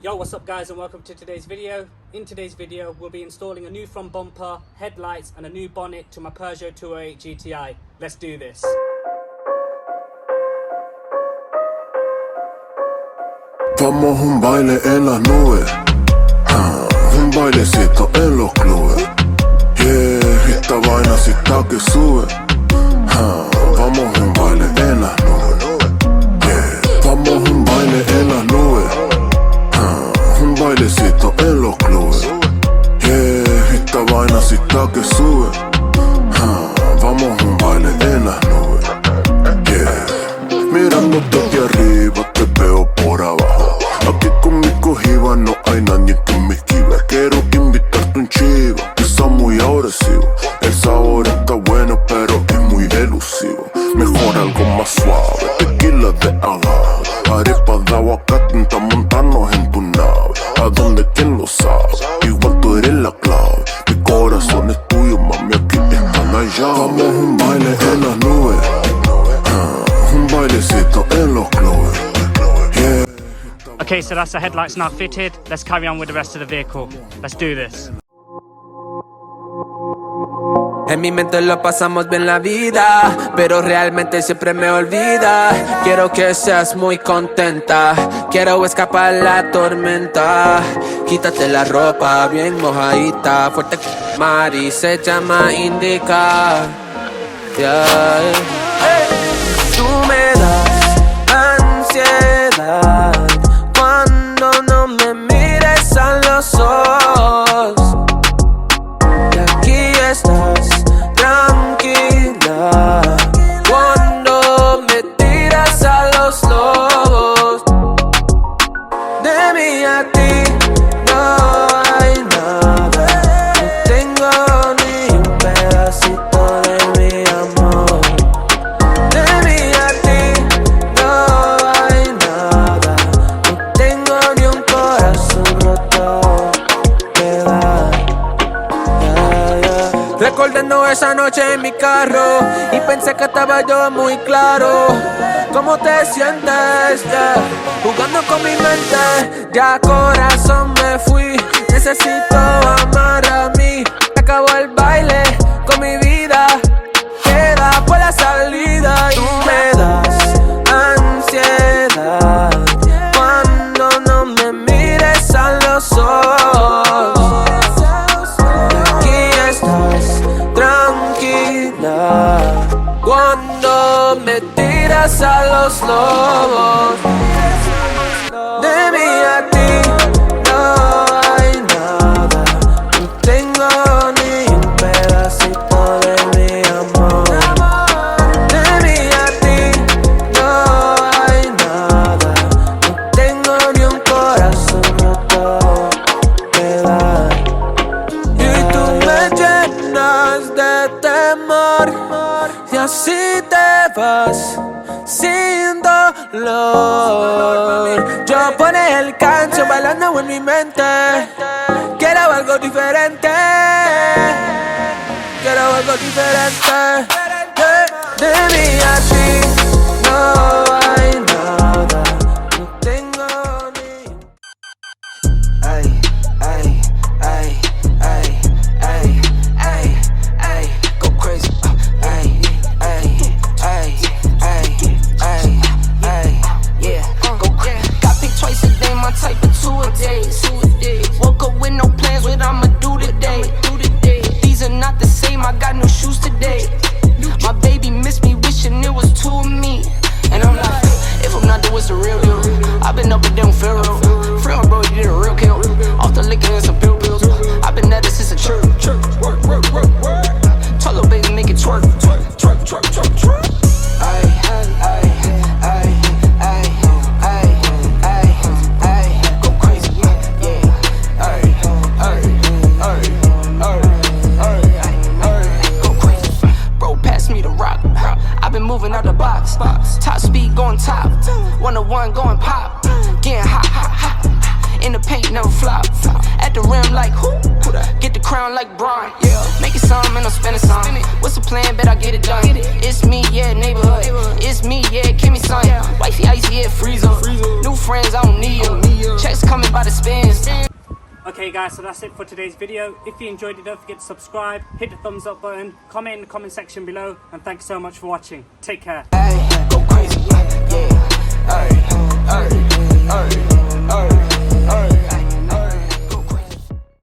Yo, what's up guys and welcome to today's video. In today's video we'll be installing a new front bumper, headlights and a new bonnet to my Peugeot 208 GTI. Let's do this. Vamos un baile en las nubes, un bailecito en los clubes. Yeah, esta vaina si está que sube. Vamos un baile en las nubes. Yeah, vamos un baile en las nubes. Un bailecito en los clubes. Yeah, esta vaina si está que sube. Vamos un baile en las nubes. Yeah, mirándote aquí arriba te veo por abajo. Aquí con mi cogiba no hay nadie que me esquive. Quiero invitarte un chivo que está muy agresivo. El sabor está bueno pero es muy elusivo. Mejor algo más suave, tequila de agave, arepas de aguacate, intenta montarnos en tu nave. ¿A dónde? ¿Quién lo sabe? Igual tú eres la clave. Mi corazón es tuyo, mami, aquí están allá. Vamos un baile en las nubes, un bailecito en los clubes. Yeah. Okay, so that's the headlights now fitted. Let's carry on with the rest of the vehicle. Let's do this. En mi mente lo pasamos bien la vida, pero realmente siempre me olvida. Quiero que seas muy contenta, quiero escapar la tormenta. Quítate la ropa bien mojadita, fuerte mar y se llama indica. Yeah. Tú me das ansiedad cuando no me mires a los ojos. Y aquí estás tranquila cuando me tiras a los lobos. De mí a ti no hay nada, no tengo ni un pedacito de mi amor. De mí a ti no hay nada, no tengo ni un corazón roto que dar. Recordando esa noche en mi carro y pensé que estaba yo muy claro. ¿Cómo te sientes? Yeah. Jugando con mi mente, ya corazón me fui. Necesito amar a mí. Acabó el baile con mi vida, queda por la salida. Tú me das ansiedad cuando no me mires a los ojos. Cuando me tiras a los lobos. De mí a ti no hay nada, no tengo ni un pedacito de mi amor. De mí a ti no hay nada, no tengo ni un corazón roto que dar. Y tú me llenas de temor y así te vas sin dolor. Yo pone el canción bailando en mi mente. Quiero algo diferente, quiero algo diferente. De mí a ti no hay nada, no tengo ni. Ay, ay, ay, ay, ay, ay, ay, go crazy. Ay, ay, ay, ay, ay, ay, yeah, go crazy. Got picked twice a day, my type of two a day. Woke up with no plans, what I'ma do today. These are not the same, I got new shoes today. My baby missed me, wishing it was two of me. And I'm like, if I'm not doing it's the real deal. I've been up and down Pharaoh. Friend, bro, you did a real kill. Off the liquor and some pill pills. I've been at it since a church. Work. Tell little baby, make it twerk. Twerk. Ay, ay, ay, ay, ay, ay, ay, go crazy, yeah. Ay, go crazy. Bro, pass me the rock. I've been moving out the box. Top speed going top. 101 going pop. Getting hot. In the paint, never flop. At the rim like who? Get the crown like Brian. Make it some and I'm spending some. What's the plan? Bet I get it done. It's me, yeah, neighborhood. It's me, yeah, Kimmy son. Wifey icy, yeah, freezer. New friends, I don't need them. Checks coming by the Okay guys, so that's it for today's video. If you enjoyed it, don't forget to subscribe, hit the thumbs up button, comment in the comment section below, and thank you so much for watching. Take care. Ay, go crazy, yeah, ay.